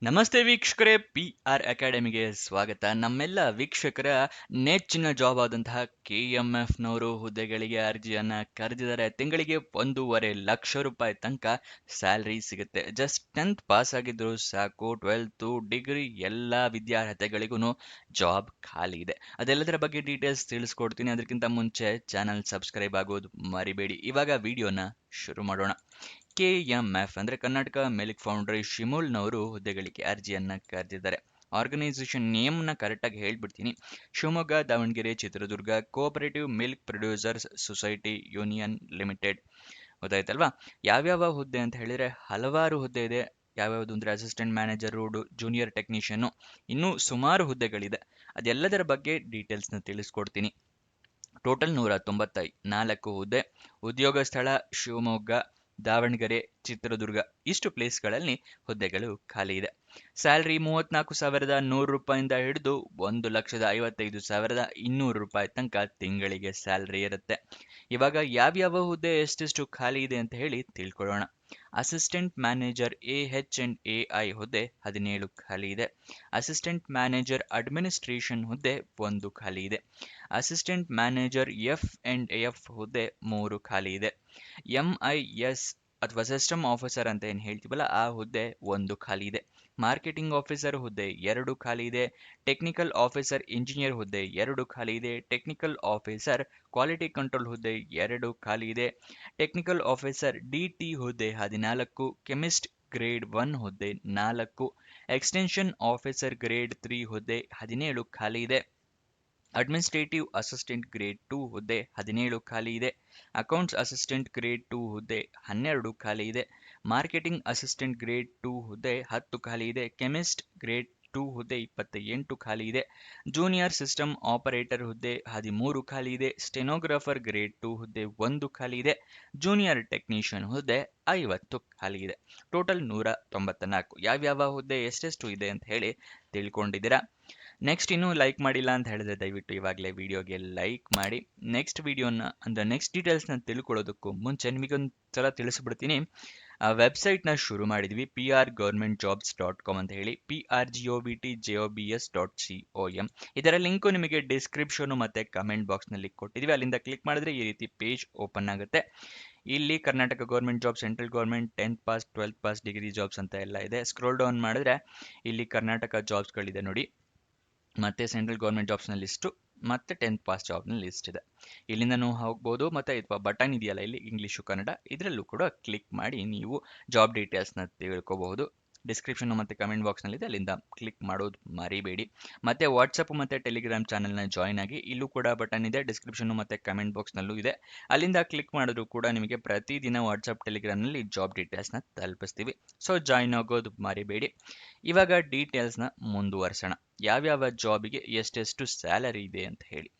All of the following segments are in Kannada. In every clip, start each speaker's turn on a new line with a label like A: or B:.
A: ನಮಸ್ತೆ ವೀಕ್ಷಕರೇ, ಪಿ ಆರ್ ಅಕಾಡೆಮಿಗೆ ಸ್ವಾಗತ. ನಮ್ಮೆಲ್ಲ ವೀಕ್ಷಕರ ನೆಚ್ಚಿನ ಜಾಬ್ ಆದಂತಹ KMF ನವರು ಹುದ್ದೆಗಳಿಗೆ ಅರ್ಜಿಯನ್ನ ಕರೆದಿದ್ದಾರೆ. ತಿಂಗಳಿಗೆ 1.5 ಲಕ್ಷ ರೂಪಾಯಿ ತನಕ ಸ್ಯಾಲ್ರಿ ಸಿಗುತ್ತೆ. ಜಸ್ಟ್ 10th ಪಾಸ್ ಆಗಿದ್ರು ಸಾಕು. 12th ಡಿಗ್ರಿ ಎಲ್ಲ ವಿದ್ಯಾರ್ಹತೆಗಳಿಗೂ ಜಾಬ್ ಖಾಲಿ ಇದೆ. ಅದೆಲ್ಲದರ ಬಗ್ಗೆ ಡೀಟೇಲ್ಸ್ ತಿಳಿಸ್ಕೊಡ್ತೀನಿ. ಅದಕ್ಕಿಂತ ಮುಂಚೆ ಚಾನಲ್ ಸಬ್ಸ್ಕ್ರೈಬ್ ಆಗೋದು ಮರಿಬೇಡಿ. ಇವಾಗ ವಿಡಿಯೋನ ಶುರು ಮಾಡೋಣ. KMF ಅಂದ್ರೆ ಕರ್ನಾಟಕ ಮಿಲ್ಕ್ ಫೌಂಡರಿ ಶಿಮೂಲ್ನವರು ಹುದ್ದೆಗಳಿಗೆ ಅರ್ಜಿಯನ್ನ ಕರೆದಿದ್ದಾರೆ. ಆರ್ಗನೈಸೇಷನ್ ನೇಮ್ನ ಕರೆಕ್ಟಾಗಿ ಹೇಳ್ಬಿಡ್ತೀನಿ. Shivamogga, Davanagere, Chitradurga cooperative milk producers society union limited. ಗೊತ್ತಾಯ್ತಲ್ವಾ? ಯಾವ್ಯಾವ ಹುದ್ದೆ ಅಂತ ಹೇಳಿದ್ರೆ ಹಲವಾರು ಹುದ್ದೆ ಇದೆ. ಯಾವ್ಯಾವುದು ಅಂದ್ರೆ ಅಸಿಸ್ಟೆಂಟ್ ಮ್ಯಾನೇಜರು, ಜೂನಿಯರ್ ಟೆಕ್ನಿಷಿಯನ್, ಇನ್ನೂ ಸುಮಾರು ಹುದ್ದೆಗಳಿದೆ. ಅದೆಲ್ಲದರ ಬಗ್ಗೆ ಡೀಟೇಲ್ಸ್ನ ತಿಳಿಸ್ಕೊಡ್ತೀನಿ. ಟೋಟಲ್ 194 ಹುದ್ದೆ. ಉದ್ಯೋಗ ಸ್ಥಳ ಶಿವಮೊಗ್ಗ, ದಾವಣಗೆರೆ, ಚಿತ್ರದುರ್ಗ ಇಷ್ಟು ಪ್ಲೇಸ್ಗಳಲ್ಲಿ ಹುದ್ದೆಗಳು ಖಾಲಿ ಇದೆ. ಸ್ಯಾಲ್ರಿ 34,100 ರೂಪಾಯಿಂದ ಹಿಡಿದು 1,55,200 ತನಕ ತಿಂಗಳಿಗೆ ಸ್ಯಾಲ್ರಿ ಇರುತ್ತೆ. ಇವಾಗ ಯಾವ್ಯಾವ ಹುದ್ದೆ ಎಷ್ಟೆಷ್ಟು ಖಾಲಿ ಇದೆ ಅಂತ ಹೇಳಿ ತಿಳ್ಕೊಳ್ಳೋಣ. ಅಸಿಸ್ಟೆಂಟ್ ಮ್ಯಾನೇಜರ್ AH&AI ಹುದ್ದೆ 17 ಖಾಲಿ ಇದೆ. ಅಸಿಸ್ಟೆಂಟ್ ಮ್ಯಾನೇಜರ್ ಅಡ್ಮಿನಿಸ್ಟ್ರೇಷನ್ ಹುದ್ದೆ 1 ಖಾಲಿ ಇದೆ. ಅಸಿಸ್ಟೆಂಟ್ ಮ್ಯಾನೇಜರ್ F&F ಹುದ್ದೆ 3 ಖಾಲಿ ಇದೆ. MIS ಅಥವಾ ಸಿಸ್ಟಮ್ ಆಫೀಸರ್ ಅಂತ ಏನು ಹೇಳ್ತೀವಲ್ಲ ಆ ಹುದ್ದೆ 1 ಖಾಲಿ ಇದೆ. ಮಾರ್ಕೆಟಿಂಗ್ ಆಫೀಸರ್ ಹುದ್ದೆ 2 ಖಾಲಿ ಇದೆ. ಟೆಕ್ನಿಕಲ್ ಆಫೀಸರ್ ಇಂಜಿನಿಯರ್ ಹುದ್ದೆ 2 ಖಾಲಿ ಇದೆ. ಟೆಕ್ನಿಕಲ್ ಆಫೀಸರ್ ಕ್ವಾಲಿಟಿ ಕಂಟ್ರೋಲ್ ಹುದ್ದೆ 2 ಖಾಲಿ ಇದೆ. ಟೆಕ್ನಿಕಲ್ ಆಫೀಸರ್ DT ಹುದ್ದೆ 14. ಕೆಮಿಸ್ಟ್ ಗ್ರೇಡ್ 1 ಹುದ್ದೆ 4. ಎಕ್ಸ್ಟೆನ್ಷನ್ ಆಫೀಸರ್ ಗ್ರೇಡ್ 3 ಹುದ್ದೆ 17 ಖಾಲಿ ಇದೆ. ಅಡ್ಮಿನಿಸ್ಟ್ರೇಟಿವ್ ಅಸಿಸ್ಟೆಂಟ್ ಗ್ರೇಡ್ 2 ಹುದ್ದೆ 17 ಖಾಲಿ ಇದೆ. ಅಕೌಂಟ್ಸ್ ಅಸಿಸ್ಟೆಂಟ್ ಗ್ರೇಡ್ 2 ಹುದ್ದೆ 12 ಖಾಲಿ ಇದೆ. ಮಾರ್ಕೆಟಿಂಗ್ ಅಸಿಸ್ಟೆಂಟ್ ಗ್ರೇಡ್ 2 ಹುದ್ದೆ 10 ಖಾಲಿ ಇದೆ. ಕೆಮಿಸ್ಟ್ ಗ್ರೇಡ್ 2 ಹುದ್ದೆ 28 ಖಾಲಿ ಇದೆ. ಜೂನಿಯರ್ ಸಿಸ್ಟಮ್ ಆಪರೇಟರ್ ಹುದ್ದೆ 13 ಖಾಲಿ ಇದೆ. ಸ್ಟೆನೋಗ್ರಾಫರ್ ಗ್ರೇಡ್ 2 ಹುದ್ದೆ 1 ಖಾಲಿ ಇದೆ. ಜೂನಿಯರ್ ಟೆಕ್ನಿಷಿಯನ್ ಹುದ್ದೆ 50 ಖಾಲಿ ಇದೆ. ಟೋಟಲ್ 194. ಯಾವ್ಯಾವ ಹುದ್ದೆ ಎಷ್ಟೆಷ್ಟು ಇದೆ ಅಂತ ಹೇಳಿ ತಿಳ್ಕೊಂಡಿದ್ದೀರಾ. ನೆಕ್ಸ್ಟ್ ಇನ್ನೂ ಲೈಕ್ ಮಾಡಿಲ್ಲ ಅಂತ ಹೇಳಿದ್ರೆ ದಯವಿಟ್ಟು ಇವಾಗಲೇ ವಿಡಿಯೋಗೆ ಲೈಕ್ ಮಾಡಿ. ನೆಕ್ಸ್ಟ್ ವಿಡಿಯೋನ ಅಂದರೆ ನೆಕ್ಸ್ಟ್ ಡೀಟೇಲ್ಸ್ನ ತಿಳ್ಕೊಳ್ಳೋದಕ್ಕೂ ಮುಂಚೆ ನಿಮಗೊಂದು ಸಲ ತಿಳಿಸ್ಬಿಡ್ತೀನಿ. ವೆಬ್ಸೈಟ್ನ ಶುರು ಮಾಡಿದ್ವಿ, prgovernmentjobs.com ಅಂತ ಹೇಳಿ, prgovtjobs.com. ಇದರ ಲಿಂಕು ನಿಮಗೆ ಡಿಸ್ಕ್ರಿಪ್ಷನು ಮತ್ತು ಕಮೆಂಟ್ ಬಾಕ್ಸ್ನಲ್ಲಿ ಕೊಟ್ಟಿದ್ವಿ. ಅಲ್ಲಿಂದ ಕ್ಲಿಕ್ ಮಾಡಿದ್ರೆ ಈ ರೀತಿ ಪೇಜ್ ಓಪನ್ ಆಗುತ್ತೆ. ಇಲ್ಲಿ Karnataka government job, central government, 10th pass, 12th pass, degree jobs ಅಂತ ಎಲ್ಲ ಇದೆ. ಸ್ಕ್ರೋಲ್ ಡೌನ್ ಮಾಡಿದ್ರೆ ಇಲ್ಲಿ ಕರ್ನಾಟಕ ಜಾಬ್ಸ್ಗಳಿದೆ ನೋಡಿ, ಮತ್ತೆ ಸೆಂಟ್ರಲ್ ಗೌರ್ಮೆಂಟ್ ಜಾಬ್ಸ್ನ ಲಿಸ್ಟು, ಮತ್ತೆ 10th ಪಾಸ್ ಜಾಬ್ನ ಲಿಸ್ಟ್ ಇದೆ. ಇಲ್ಲಿಂದ ನೀವು ಹೋಗ್ಬೋದು. ಮತ್ತೆ ಅಥವಾ ಬಟನ್ ಇದೆಯಲ್ಲ ಇಲ್ಲಿ ಇಂಗ್ಲೀಷು ಕನ್ನಡ, ಇದರಲ್ಲೂ ಕೂಡ ಕ್ಲಿಕ್ ಮಾಡಿ ನೀವು ಜಾಬ್ ಡೀಟೇಲ್ಸ್ನ ತಿಳ್ಕೋಬಹುದು. ಡಿಸ್ಕ್ರಿಪ್ಷನ್ ಮತ್ತು ಕಮೆಂಟ್ ಬಾಕ್ಸ್ನಲ್ಲಿದೆ, ಅಲ್ಲಿಂದ ಕ್ಲಿಕ್ ಮಾಡೋದು ಮರಿಬೇಡಿ. ಮತ್ತೆ ವಾಟ್ಸಪ್ ಮತ್ತು ಟೆಲಿಗ್ರಾಮ್ ಚಾನಲ್ನ ಜಾಯ್ನ್ ಆಗಿ, ಇಲ್ಲೂ ಕೂಡ ಬಟನ್ ಇದೆ, ಡಿಸ್ಕ್ರಿಪ್ಷನ್ ಮತ್ತು ಕಮೆಂಟ್ ಬಾಕ್ಸ್ನಲ್ಲೂ ಇದೆ. ಅಲ್ಲಿಂದ ಕ್ಲಿಕ್ ಮಾಡಿದ್ರು ಕೂಡ ನಿಮಗೆ ಪ್ರತಿದಿನ ವಾಟ್ಸಪ್ ಟೆಲಿಗ್ರಾಮ್ನಲ್ಲಿ ಜಾಬ್ ಡೀಟೇಲ್ಸ್ನ ತಲುಪಿಸ್ತೀವಿ. ಸೊ ಜಾಯ್ನ್ ಆಗೋದು ಮರಿಬೇಡಿ. ಇವಾಗ ಡೀಟೇಲ್ಸ್ನ ಮುಂದುವರ್ಸೋಣ. ಯಾವ್ಯಾವ ಜಾಬಿಗೆ ಎಷ್ಟೆಷ್ಟು ಸ್ಯಾಲರಿ ಇದೆ ಅಂತ ಹೇಳಿ.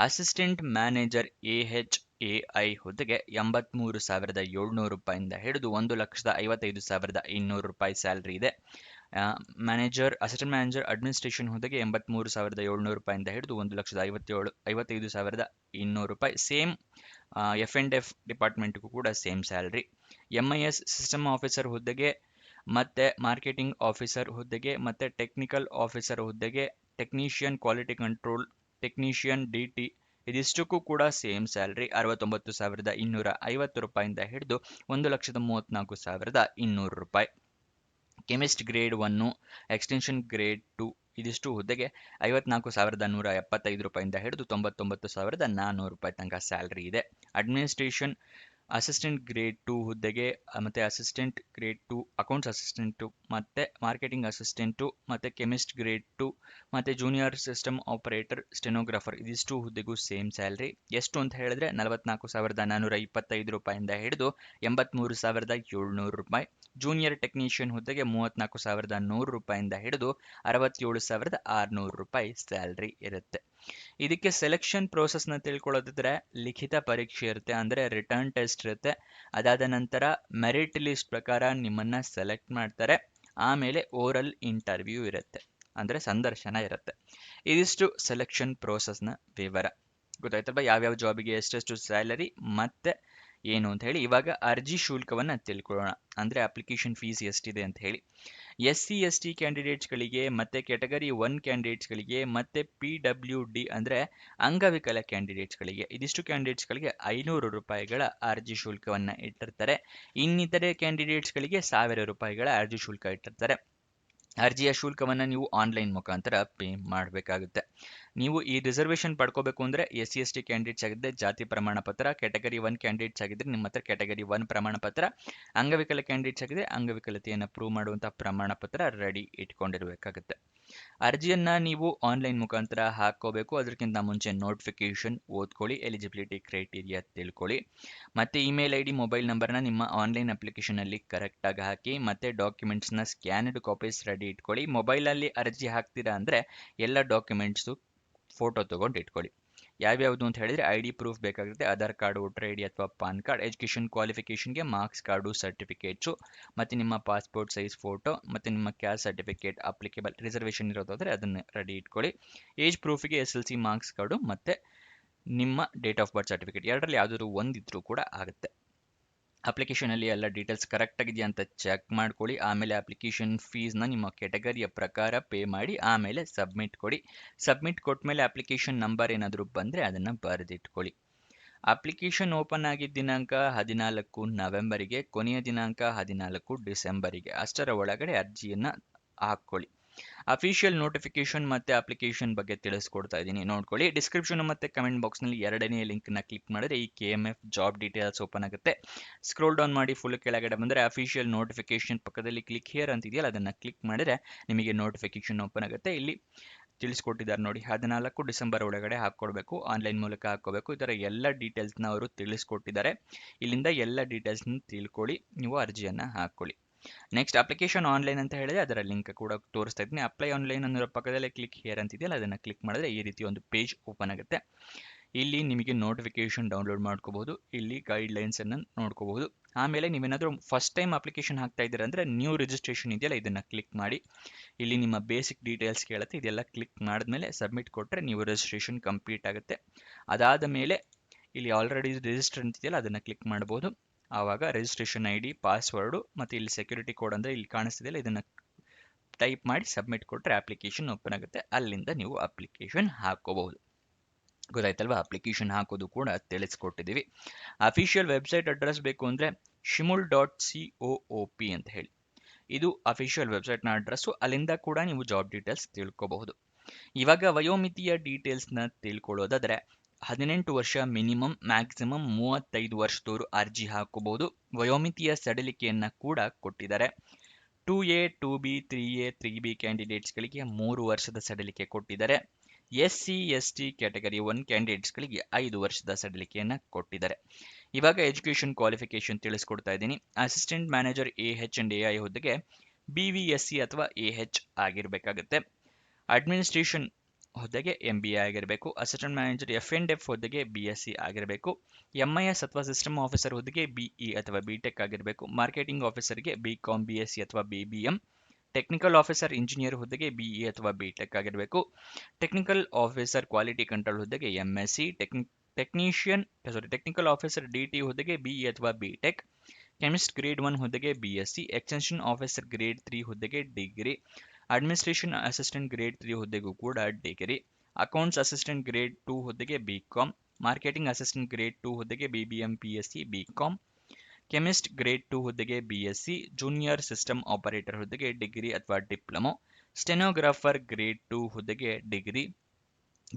A: ಅಸಿಸ್ಟೆಂಟ್ ಮ್ಯಾನೇಜರ್ AH&AI ಹುದ್ದೆಗೆ 83,700 ರೂಪಾಯಿಂದ ಹಿಡಿದು 1,55,200 ಸ್ಯಾಲರಿ ಇದೆ. ಅಸಿಸ್ಟೆಂಟ್ ಮ್ಯಾನೇಜರ್ ಅಡ್ಮಿನಿಸ್ಟ್ರೇಷನ್ ಹುದ್ದೆಗೆ 83,700 ರೂಪಾಯಿಂದ ಹಿಡಿದು 1,55,200 ರೂಪಾಯಿ. ಸೇಮ್ F&F ಡಿಪಾರ್ಟ್ಮೆಂಟ್ಗೂ ಕೂಡ same salary. MIS system officer ಹುದ್ದೆಗೆ, ಮತ್ತೆ ಮಾರ್ಕೆಟಿಂಗ್ ಆಫೀಸರ್ ಹುದ್ದೆಗೆ, ಮತ್ತೆ ಟೆಕ್ನಿಕಲ್ ಆಫೀಸರ್ ಹುದ್ದೆಗೆ, technician quality control, technician DT ಇದಿಷ್ಟಕ್ಕೂ ಕೂಡ ಸೇಮ್ ಸ್ಯಾಲ್ರಿ 69,250 ರೂಪಾಯಿಂದ ಹಿಡಿದು 1,34,200 ರೂಪಾಯಿ. ಕೆಮಿಸ್ಟ್ ಗ್ರೇಡ್ 1, ಎಕ್ಸ್ಟೆನ್ಷನ್ ಗ್ರೇಡ್ 2 ಇದಿಷ್ಟು ಹುದ್ದೆಗೆ 54,175 ರೂಪಾಯಿಂದ ಹಿಡಿದು 99,400 ರೂಪಾಯಿ ತನಕ ಸ್ಯಾಲ್ರಿ ಇದೆ. ಅಡ್ಮಿನಿಸ್ಟ್ರೇಷನ್ ಅಸಿಸ್ಟೆಂಟ್ ಗ್ರೇಡ್ 2 ಹುದ್ದೆಗೆ, ಮತ್ತು ಅಸಿಸ್ಟೆಂಟ್ ಗ್ರೇಡ್ 2 ಅಕೌಂಟ್ಸ್ ಅಸಿಸ್ಟೆಂಟು, ಮತ್ತು ಮಾರ್ಕೆಟಿಂಗ್ ಅಸಿಸ್ಟೆಂಟು, ಮತ್ತು ಕೆಮಿಸ್ಟ್ ಗ್ರೇಡ್ 2, ಮತ್ತು ಜೂನಿಯರ್ ಸಿಸ್ಟಮ್ ಆಪರೇಟರ್, ಸ್ಟೆನೋಗ್ರಾಫರ್ ಇದಿಷ್ಟು ಹುದ್ದೆಗೂ ಸೇಮ್ ಸ್ಯಾಲ್ರಿ. ಎಷ್ಟು ಅಂತ ಹೇಳಿದ್ರೆ 44,425 ರೂಪಾಯಿಂದ ಹಿಡಿದು 83,700 ರೂಪಾಯಿ. ಜೂನಿಯರ್ ಟೆಕ್ನಿಷಿಯನ್ ಹುದ್ದೆಗೆ 34,100 ರೂಪಾಯಿಂದ ಹಿಡಿದು 67,600 ರೂಪಾಯಿ ಸ್ಯಾಲ್ರಿ ಇರುತ್ತೆ. ಇದಕ್ಕೆ ಸೆಲೆಕ್ಷನ್ ಪ್ರೋಸೆಸ್ನ ತಿಳ್ಕೊಳ್ಳೋದಿದ್ರೆ ಲಿಖಿತ ಪರೀಕ್ಷೆ ಇರುತ್ತೆ, ಅಂದರೆ ರಿಟರ್ನ್ ಟೆಸ್ಟ್ ಇರುತ್ತೆ. ಅದಾದ ನಂತರ ಮೆರಿಟ್ ಲಿಸ್ಟ್ ಪ್ರಕಾರ ನಿಮ್ಮನ್ನು ಸೆಲೆಕ್ಟ್ ಮಾಡ್ತಾರೆ. ಆಮೇಲೆ ಓರಲ್ ಇಂಟರ್ವ್ಯೂ ಇರುತ್ತೆ, ಅಂದರೆ ಸಂದರ್ಶನ ಇರುತ್ತೆ. ಇದಿಷ್ಟು ಸೆಲೆಕ್ಷನ್ ಪ್ರೋಸೆಸ್ನ ವಿವರ. ಗೊತ್ತಾಯ್ತಲ್ವ ಯಾವ್ಯಾವ ಜಾಬಿಗೆ ಎಷ್ಟೆಷ್ಟು ಸ್ಯಾಲರಿ ಮತ್ತೆ ಏನು ಅಂತ ಹೇಳಿ. ಇವಾಗ ಅರ್ಜಿ ಶುಲ್ಕವನ್ನು ತಿಳ್ಕೊಳ್ಳೋಣ, ಅಂದರೆ ಅಪ್ಲಿಕೇಶನ್ ಫೀಸ್ ಎಷ್ಟಿದೆ ಅಂತ ಹೇಳಿ. SC ST ಕ್ಯಾಂಡಿಡೇಟ್ಸ್ಗಳಿಗೆ ಮತ್ತೆ ಕ್ಯಾಟಗರಿ 1 ಕ್ಯಾಂಡಿಡೇಟ್ಸ್ಗಳಿಗೆ ಮತ್ತೆ PWD ಅಂದ್ರೆ ಅಂಗವಿಕಲ ಕ್ಯಾಂಡಿಡೇಟ್ಸ್ಗಳಿಗೆ ಇದಿಷ್ಟು ಕ್ಯಾಂಡಿಡೇಟ್ಸ್ಗಳಿಗೆ 500 ರೂಪಾಯಿಗಳ ಅರ್ಜಿ ಶುಲ್ಕವನ್ನ ಇಟ್ಟಿರ್ತಾರೆ. ಇನ್ನಿತರೆ ಕ್ಯಾಂಡಿಡೇಟ್ಸ್ಗಳಿಗೆ 1000 ರೂಪಾಯಿಗಳ ಅರ್ಜಿ ಶುಲ್ಕ ಇಟ್ಟಿರ್ತಾರೆ. ಅರ್ಜಿಯ ಶುಲ್ಕವನ್ನು ನೀವು ಆನ್ಲೈನ್ ಮುಖಾಂತರ ಪೇ ಮಾಡಬೇಕಾಗುತ್ತೆ. ನೀವು ಈ ರಿಸರ್ವೇಷನ್ ಪಡ್ಕೋಬೇಕು ಅಂದರೆ SC ST ಕ್ಯಾಂಡಿಡೇಟ್ಸ್ ಆಗಿದ್ದರೆ ಜಾತಿ ಪ್ರಮಾಣ ಪತ್ರ, ಕ್ಯಾಟಗರಿ 1 ಕ್ಯಾಂಡಿಡೇಟ್ಸ್ ಆಗಿದ್ದರೆ ನಿಮ್ಮ ಹತ್ರ ಕ್ಯಾಟಗರಿ 1 ಪ್ರಮಾಣ ಪತ್ರ, ಅಂಗವಿಕಲ ಕ್ಯಾಂಡಿಡೇಟ್ಸ್ ಆಗಿದ್ದರೆ ಅಂಗವಿಕಲತೆಯನ್ನು ಪ್ರೂವ್ ಮಾಡುವಂಥ ಪ್ರಮಾಣ ಪತ್ರ ರೆಡಿ ಇಟ್ಕೊಂಡಿರಬೇಕಾಗುತ್ತೆ. ಅರ್ಜಿಯನ್ನು ನೀವು ಆನ್ಲೈನ್ ಮುಖಾಂತರ ಹಾಕೋಬೇಕು. ಅದಕ್ಕಿಂತ ಮುಂಚೆ ನೋಟಿಫಿಕೇಶನ್ ಓದ್ಕೊಳ್ಳಿ, ಎಲಿಜಿಬಿಲಿಟಿ ಕ್ರೈಟೀರಿಯಾ ತಿಳ್ಕೊಳ್ಳಿ, ಮತ್ತು ಇಮೇಲ್ ID ಮೊಬೈಲ್ ನಂಬರ್ನ ನಿಮ್ಮ ಆನ್ಲೈನ್ ಅಪ್ಲಿಕೇಶನಲ್ಲಿ ಕರೆಕ್ಟಾಗಿ ಹಾಕಿ, ಮತ್ತು ಡಾಕ್ಯುಮೆಂಟ್ಸ್ನ ಸ್ಕ್ಯಾನ್ಡ್ ಕಾಪೀಸ್ ರೆಡಿ ಇಟ್ಕೊಳ್ಳಿ. ಮೊಬೈಲಲ್ಲಿ ಅರ್ಜಿ ಹಾಕ್ತೀರಾ ಅಂದರೆ ಎಲ್ಲ ಡಾಕ್ಯುಮೆಂಟ್ಸು ಫೋಟೋ ತೊಗೊಂಡು ಇಟ್ಕೊಳ್ಳಿ. ಯಾವ್ಯಾವುದು ಅಂತ ಹೇಳಿದರೆ ID ಪ್ರೂಫ್ ಬೇಕಾಗುತ್ತೆ, ಆಧಾರ್ ಕಾರ್ಡ್, ವೋಟರ್ ID ಅಥವಾ ಪಾನ್ ಕಾರ್ಡ್, ಎಜುಕೇಷನ್ ಕ್ವಾಲಿಫಿಕೇಷನ್ಗೆ ಮಾರ್ಕ್ಸ್ ಕಾರ್ಡು, ಸರ್ಟಿಫಿಕೇಟ್ಸು, ಮತ್ತು ನಿಮ್ಮ ಪಾಸ್ಪೋರ್ಟ್ ಸೈಜ್ ಫೋಟೋ, ಮತ್ತು ನಿಮ್ಮ ಕ್ಯಾಸ್ಟ್ ಸರ್ಟಿಫಿಕೇಟ್ ಅಪ್ಲಿಕೇಬಲ್ ರಿಸರ್ವೇಷನ್ ಇರೋದಾದರೆ ಅದನ್ನು ರೆಡಿ ಇಟ್ಕೊಳ್ಳಿ. ಏಜ್ ಪ್ರೂಫಿಗೆ SLC ಮಾರ್ಕ್ಸ್ ಕಾರ್ಡು ಮತ್ತು ನಿಮ್ಮ ಡೇಟ್ ಆಫ್ ಬರ್ತ್ ಸರ್ಟಿಫಿಕೇಟ್ ಎರಡರಲ್ಲಿ ಯಾವುದಾದ್ರು ಒಂದಿದ್ರೂ ಕೂಡ ಆಗುತ್ತೆ. ಅಪ್ಲಿಕೇಶನಲ್ಲಿ ಎಲ್ಲ ಡೀಟೇಲ್ಸ್ ಕರೆಕ್ಟ್ ಆಗಿದೆಯಾ ಅಂತ ಚೆಕ್ ಮಾಡ್ಕೊಳ್ಳಿ. ಆಮೇಲೆ ಅಪ್ಲಿಕೇಶನ್ ಫೀಸ್ನ ನಿಮ್ಮ ಕ್ಯಾಟಗರಿಯ ಪ್ರಕಾರ ಪೇ ಮಾಡಿ ಆಮೇಲೆ ಸಬ್ಮಿಟ್ ಕೊಡಿ. ಸಬ್ಮಿಟ್ ಕೊಟ್ಟ ಮೇಲೆ ಅಪ್ಲಿಕೇಶನ್ ನಂಬರ್ ಏನಾದರೂ ಬಂದರೆ ಅದನ್ನು ಬರೆದಿಟ್ಕೊಳ್ಳಿ. ಅಪ್ಲಿಕೇಶನ್ ಓಪನ್ ಆಗಿದ್ದ ದಿನಾಂಕ 14 ನವೆಂಬರಿಗೆ, ಕೊನೆಯ ದಿನಾಂಕ 14 ಡಿಸೆಂಬರಿಗೆ. ಅಷ್ಟರ ಒಳಗಡೆ ಅರ್ಜಿಯನ್ನು ಹಾಕ್ಕೊಳ್ಳಿ. ಅಫಿಷಿಯಲ್ ನೋಟಿಫಿಕೇಶನ್ ಮತ್ತು ಅಪ್ಲಿಕೇಶನ್ ಬಗ್ಗೆ ತಿಳಿಸ್ಕೊಡ್ತಾ ಇದ್ದೀನಿ, ನೋಡ್ಕೊಳ್ಳಿ. ಡಿಸ್ಕ್ರಿಪ್ಷನ್ ಮತ್ತು ಕಮೆಂಟ್ ಬಾಕ್ಸ್ನಲ್ಲಿ ಎರಡನೇ ಲಿಂಕ್ನ ಕ್ಲಿಕ್ ಮಾಡಿದ್ರೆ ಈ KMF ಜಾಬ್ ಡೀಟೇಲ್ಸ್ ಓಪನ್ ಆಗುತ್ತೆ. ಸ್ಕ್ರೋಲ್ ಡೌನ್ ಮಾಡಿ ಫುಲ್ ಕೆಳಗಡೆ ಬಂದರೆ ಅಫಿಷಿಯಲ್ ನೋಟಿಫಿಕೇಶನ್ ಪಕ್ಕದಲ್ಲಿ ಕ್ಲಿಕ್ ಹಿಯರ್ ಅಂತಿದೆಯಲ್ಲ ಅದನ್ನು ಕ್ಲಿಕ್ ಮಾಡಿದರೆ ನಿಮಗೆ ನೋಟಿಫಿಕೇಶನ್ ಓಪನ್ ಆಗುತ್ತೆ. ಇಲ್ಲಿ ತಿಳಿಸ್ಕೊಟ್ಟಿದ್ದಾರೆ ನೋಡಿ, 14 ಡಿಸೆಂಬರ್ ಒಳಗಡೆ ಹಾಕ್ಕೊಡ್ಬೇಕು, ಆನ್ಲೈನ್ ಮೂಲಕ ಹಾಕ್ಕೋಬೇಕು. ಈ ಥರ ಎಲ್ಲ ಡೀಟೇಲ್ಸ್ನ ಅವರು ತಿಳಿಸ್ಕೊಟ್ಟಿದ್ದಾರೆ. ಇಲ್ಲಿಂದ ಎಲ್ಲ ಡೀಟೇಲ್ಸ್ನ ತಿಳ್ಕೊಳ್ಳಿ, ನೀವು ಅರ್ಜಿಯನ್ನು ಹಾಕ್ಕೊಳ್ಳಿ. ನೆಕ್ಸ್ಟ್ ಅಪ್ಲಿಕೇಶನ್ ಆನ್ಲೈನ್ ಅಂತ ಹೇಳಿದ್ರೆ ಅದರ ಲಿಂಕ್ ಕೂಡ ತೋರಿಸ್ತಾ ಇದ್ದೀನಿ. ಅಪ್ಲೈ ಆನ್ಲೈನ್ ಅನ್ನೋ ಪಕ್ಕದಲ್ಲೇ ಕ್ಲಿಕ್ ಹಿಯರ್ ಅಂತಿದೆಯಲ್ಲ ಅದನ್ನು ಕ್ಲಿಕ್ ಮಾಡಿದ್ರೆ ಈ ರೀತಿ ಒಂದು ಪೇಜ್ ಓಪನ್ ಆಗುತ್ತೆ. ಇಲ್ಲಿ ನಿಮಗೆ ನೋಟಿಫಿಕೇಶನ್ ಡೌನ್ಲೋಡ್ ಮಾಡ್ಕೋಬಹುದು, ಇಲ್ಲಿ ಗೈಡ್ಲೈನ್ಸ್ ಅನ್ನು ನೋಡ್ಕೋಬಹುದು. ಆಮೇಲೆ ನೀವೇನಾದರೂ ಫಸ್ಟ್ ಟೈಮ್ ಅಪ್ಲಿಕೇಶನ್ ಹಾಕ್ತಾ ಇದ್ದೀರಾ ಅಂದರೆ ನ್ಯೂ ರಿಜಿಸ್ಟ್ರೇಷನ್ ಇದೆಯಲ್ಲ ಇದನ್ನು ಕ್ಲಿಕ್ ಮಾಡಿ. ಇಲ್ಲಿ ನಿಮ್ಮ ಬೇಸಿಕ್ ಡೀಟೇಲ್ಸ್ ಕೇಳುತ್ತೆ, ಇದೆಲ್ಲ ಕ್ಲಿಕ್ ಮಾಡಿದ್ಮೇಲೆ ಸಬ್ಮಿಟ್ ಕೊಟ್ಟರೆ ನೀವು ರಿಜಿಸ್ಟ್ರೇಷನ್ ಕಂಪ್ಲೀಟ್ ಆಗುತ್ತೆ. ಅದಾದ ಮೇಲೆ ಇಲ್ಲಿ ಆಲ್ರೆಡಿ ರಿಜಿಸ್ಟರ್ ಅಂತಿದೆಯಲ್ಲ ಅದನ್ನು ಕ್ಲಿಕ್ ಮಾಡ್ಬೋದು. ಆವಾಗ ರಿಜಿಸ್ಟ್ರೇಷನ್ ID, ಪಾಸ್ವರ್ಡು ಮತ್ತು ಇಲ್ಲಿ ಸೆಕ್ಯೂರಿಟಿ ಕೋಡ್ ಅಂದರೆ ಇಲ್ಲಿ ಕಾಣಿಸ್ತಿದೆಯಲ್ಲ ಇದನ್ನು ಟೈಪ್ ಮಾಡಿ ಸಬ್ಮಿಟ್ ಕೊಟ್ಟರೆ ಅಪ್ಲಿಕೇಶನ್ ಓಪನ್ ಆಗುತ್ತೆ. ಅಲ್ಲಿಂದ ನೀವು ಅಪ್ಲಿಕೇಶನ್ ಹಾಕೋಬಹುದು. ಗೊತ್ತಾಯ್ತಲ್ವಾ? ಅಪ್ಲಿಕೇಶನ್ ಹಾಕೋದು ಕೂಡ ತಿಳಿಸ್ಕೊಟ್ಟಿದ್ದೀವಿ. ಅಫಿಷಿಯಲ್ ವೆಬ್ಸೈಟ್ ಅಡ್ರೆಸ್ ಬೇಕು ಅಂದರೆ shimul.coop ಅಂತ ಹೇಳಿ, ಇದು ಅಫಿಷಿಯಲ್ ವೆಬ್ಸೈಟ್ನ ಅಡ್ರೆಸ್ಸು. ಅಲ್ಲಿಂದ ಕೂಡ ನೀವು ಜಾಬ್ ಡೀಟೇಲ್ಸ್ ತಿಳ್ಕೋಬಹುದು. ಇವಾಗ ವಯೋಮಿತಿಯ ಡೀಟೇಲ್ಸ್ನ ತಿಳ್ಕೊಳ್ಳೋದಾದರೆ 18 ವರ್ಷ ಮಿನಿಮಮ್, ಮ್ಯಾಕ್ಸಿಮಮ್ 35 ವರ್ಷದವರು ಅರ್ಜಿ ಹಾಕೋಬಹುದು. ವಯೋಮಿತಿಯ ಸಡಿಲಿಕೆಯನ್ನು ಕೂಡ ಕೊಟ್ಟಿದ್ದಾರೆ. 2A, 2B, 3A, 3B ಕ್ಯಾಂಡಿಡೇಟ್ಸ್ಗಳಿಗೆ 3 ವರ್ಷದ ಸಡಿಲಿಕೆ ಕೊಟ್ಟಿದ್ದಾರೆ. SC ST ಕ್ಯಾಟಗರಿ 1 ಕ್ಯಾಂಡಿಡೇಟ್ಸ್ಗಳಿಗೆ 5 ವರ್ಷದ ಸಡಿಲಿಕೆಯನ್ನು ಕೊಟ್ಟಿದ್ದಾರೆ. ಇವಾಗ ಎಜುಕೇಷನ್ ಕ್ವಾಲಿಫಿಕೇಶನ್ ತಿಳಿಸ್ಕೊಡ್ತಾ ಇದ್ದೀನಿ. ಅಸಿಸ್ಟೆಂಟ್ ಮ್ಯಾನೇಜರ್ AH&AI ಹುದ್ದೆಗೆ BVSc ಅಥವಾ AH ಆಗಿರಬೇಕಾಗುತ್ತೆ. ಅಡ್ಮಿನಿಸ್ಟ್ರೇಷನ್ ಹುದ್ದೆಗೆ MBA ಆಗಿರಬೇಕು. ಅಸಿಸ್ಟೆಂಟ್ ಮ್ಯಾನೇಜರ್ F&F ಹುದ್ದೆಗೆ BSc ಆಗಿರಬೇಕು. MIS ಅಥವಾ ಸಿಸ್ಟಮ್ ಆಫೀಸರ್ ಹುದ್ದೆಗೆ BE ಅಥವಾ BTech ಆಗಿರಬೇಕು. ಮಾರ್ಕೆಟಿಂಗ್ ಆಫೀಸರ್ಗೆ BCom, BSc ಅಥವಾ BBM. ಟೆಕ್ನಿಕಲ್ ಆಫೀಸರ್ ಇಂಜಿನಿಯರ್ ಹುದ್ದೆಗೆ BE ಅಥವಾ BTech ಆಗಿರಬೇಕು. ಟೆಕ್ನಿಕಲ್ ಆಫೀಸರ್ ಕ್ವಾಲಿಟಿ ಕಂಟ್ರೋಲ್ ಹುದ್ದೆಗೆ MSc. ಟೆಕ್ನಿಕಲ್ ಆಫೀಸರ್ DT ಹುದ್ದೆಗೆ BE ಅಥವಾ BTech. ಕೆಮಿಸ್ಟ್ ಗ್ರೇಡ್ 1 ಹುದ್ದೆಗೆ BSc. ಎಕ್ಸ್ಟೆನ್ಷನ್ ಆಫೀಸರ್ ಗ್ರೇಡ್ 3 ಹುದ್ದೆಗೆ ಡಿಗ್ರಿ. ಅಡ್ಮಿನಿಸ್ಟ್ರೇಷನ್ ಅಸಿಸ್ಟೆಂಟ್ ಗ್ರೇಡ್ 3 ಹುದ್ದೆಗೂ ಕೂಡ ಡಿಗ್ರಿ. ಅಕೌಂಟ್ಸ್ ಅಸಿಸ್ಟೆಂಟ್ ಗ್ರೇಡ್ 2 ಹುದ್ದೆಗೆ BCom. ಮಾರ್ಕೆಟಿಂಗ್ ಅಸಿಸ್ಟೆಂಟ್ ಗ್ರೇಡ್ 2 ಹುದ್ದೆಗೆ BBM, PSc, BCom. Chemist grade 2 ಹುದ್ದೆಗೆ BSc. ಜೂನಿಯರ್ ಸಿಸ್ಟಮ್ ಆಪರೇಟರ್ ಹುದ್ದೆಗೆ ಡಿಗ್ರಿ ಅಥವಾ ಡಿಪ್ಲೊಮೊ. ಸ್ಟೆನೋಗ್ರಾಫರ್ ಗ್ರೇಡ್ 2 ಹುದ್ದೆಗೆ ಡಿಗ್ರಿ.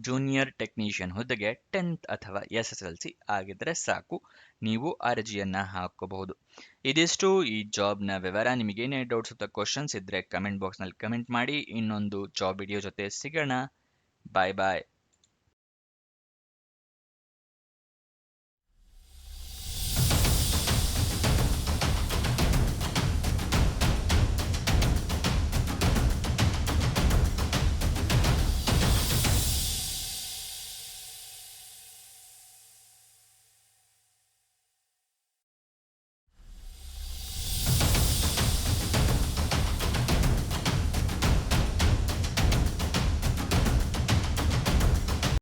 A: ಜೂನಿಯರ್ ಟೆಕ್ನಿಷಿಯನ್ ಹುದ್ದೆಗೆ 10th ಅಥವಾ SSLC ಆಗಿದ್ರೆ ಸಾಕು, ನೀವು ಅರ್ಜಿಯನ್ನು ಹಾಕೋಬಹುದು. ಇದಿಷ್ಟು ಈ ಜಾಬ್ನ ವಿವರ. ನಿಮಗೇನೇ ಡೌಟ್ಸ್ ಅಥವಾ ಕ್ವಶನ್ಸ್ ಇದ್ದರೆ ಕಮೆಂಟ್ ಬಾಕ್ಸ್ನಲ್ಲಿ ಕಮೆಂಟ್ ಮಾಡಿ. ಇನ್ನೊಂದು ಜಾಬ್ ವಿಡಿಯೋ ಜೊತೆ ಸಿಗೋಣ. ಬಾಯ್ ಬಾಯ್.